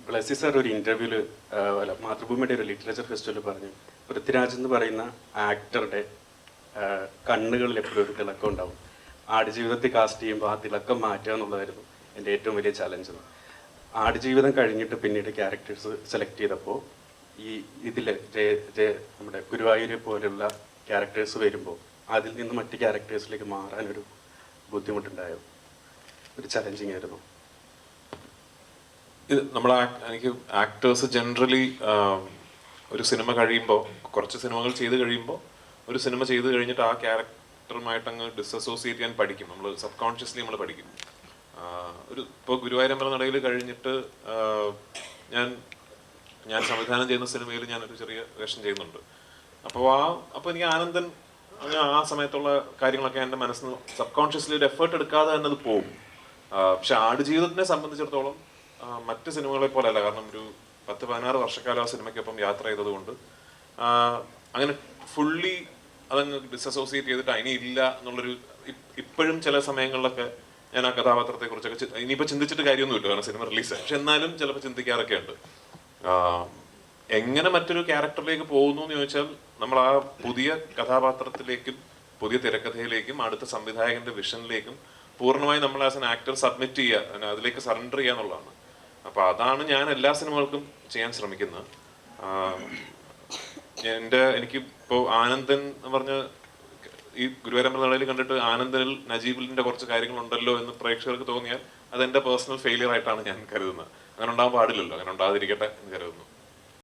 തുളസി sir ഒരു ഇൻ്റർവ്യൂവിൽ അല്ല മാതൃഭൂമിയുടെ ഒരു ലിറ്ററേച്ചർ ഫെസ്റ്റിവലിൽ പറഞ്ഞു പൃഥ്വിരാജ് എന്ന് പറയുന്ന ആക്ടറുടെ കണ്ണുകളിൽ എപ്പോഴും ഒരു തിളക്കം ഉണ്ടാവും. ആടുജീവിതത്തിൽ കാസ്റ്റ് ചെയ്യുമ്പോൾ ആ തിളക്കം മാറ്റുക എന്നുള്ളതായിരുന്നു എൻ്റെ ഏറ്റവും വലിയ ചലഞ്ച്. ആടുജീവിതം കഴിഞ്ഞിട്ട് പിന്നീട് ക്യാരക്ടേഴ്സ് സെലക്ട് ചെയ്തപ്പോൾ ഈ ഇതിൽ നമ്മുടെ ഗുരുവായൂരെ പോലുള്ള ക്യാരക്ടേഴ്സ് വരുമ്പോൾ അതിൽ നിന്ന് മറ്റ് ക്യാരക്ടേഴ്സിലേക്ക് മാറാനൊരു ബുദ്ധിമുട്ടുണ്ടായോ? ഒരു ചലഞ്ചിങ് ആയിരുന്നു. ഇത് എനിക്ക് ആക്ടേഴ്സ് ജനറലി ഒരു സിനിമ കഴിയുമ്പോൾ, കുറച്ച് സിനിമകൾ ചെയ്ത് കഴിയുമ്പോൾ, ഒരു സിനിമ ചെയ്ത് കഴിഞ്ഞിട്ട് ആ ക്യാരക്ടറുമായിട്ട് അങ്ങ് ഡിസസോസിയേറ്റ് ചെയ്യാൻ പഠിക്കും. നമ്മൾ സബ് കോൺഷ്യസ്ലി നമ്മൾ പഠിക്കും. ഇപ്പോൾ ഗുരുവായൂരമ്പല നടയിൽ കഴിഞ്ഞിട്ട് ഞാൻ സംവിധാനം ചെയ്യുന്ന സിനിമയിൽ ഞാനൊരു ചെറിയ വേഷം ചെയ്യുന്നുണ്ട്. അപ്പോൾ എനിക്ക് ആനന്ദൻ ആ സമയത്തുള്ള കാര്യങ്ങളൊക്കെ എൻ്റെ മനസ്സിൽ സബ് കോൺഷ്യസ്ലി ഒരു എഫേർട്ട് എടുക്കാതെ തന്നെ അത് പോകും. പക്ഷെ ആടുജീവിതത്തിനെ സംബന്ധിച്ചിടത്തോളം മറ്റ് സിനിമകളെ പോലെയല്ല. കാരണം ഒരു 10-16 വർഷക്കാലം ആ സിനിമയ്ക്കൊപ്പം യാത്ര ചെയ്തതുകൊണ്ട് അങ്ങനെ ഫുള്ളി അതങ്ങ് ഡിസസോസിയേറ്റ് ചെയ്തിട്ട് ഇനി ഇല്ല എന്നുള്ളൊരു, ഇപ്പോഴും ചില സമയങ്ങളിലൊക്കെ ഞാൻ ആ കഥാപാത്രത്തെക്കുറിച്ചൊക്കെ ഇനിയിപ്പോൾ ചിന്തിച്ചിട്ട് കാര്യമൊന്നുമില്ല, കാരണം സിനിമ റിലീസായി. പക്ഷെ എന്നാലും ചിലപ്പോൾ ചിന്തിക്കാറൊക്കെ ഉണ്ട്. എങ്ങനെ മറ്റൊരു ക്യാരക്ടറിലേക്ക് പോകുന്നു എന്ന് ചോദിച്ചാൽ, നമ്മൾ ആ പുതിയ കഥാപാത്രത്തിലേക്കും പുതിയ തിരക്കഥയിലേക്കും അടുത്ത സംവിധായകന്റെ വിഷനിലേക്കും പൂർണ്ണമായി നമ്മൾ ആസ് എൻ ആക്ടർ സബ്മിറ്റ് ചെയ്യുക, അതിലേക്ക് സറണ്ടർ ചെയ്യുക എന്നുള്ളതാണ്. അപ്പോൾ അതാണ് ഞാൻ എല്ലാ സിനിമകൾക്കും ചെയ്യാൻ ശ്രമിക്കുന്നത്. എനിക്ക് ഇപ്പോൾ ആനന്ദൻ എന്ന് പറഞ്ഞ ഈ ഗുരുവായൂരമ്പല നടയിൽ കണ്ടിട്ട് ആനന്ദനിൽ നജീബിലിന്റെ കുറച്ച് കാര്യങ്ങളുണ്ടല്ലോ എന്ന് പ്രേക്ഷകർക്ക് തോന്നിയാൽ അത് എൻ്റെ പേഴ്സണൽ ഫെയിലിയർ ആയിട്ടാണ് ഞാൻ കരുതുന്നത്. അങ്ങനെ ഉണ്ടാകാൻ പാടില്ലല്ലോ, അങ്ങനെ ഉണ്ടാകാതിരിക്കട്ടെ എന്ന് കരുതുന്നു.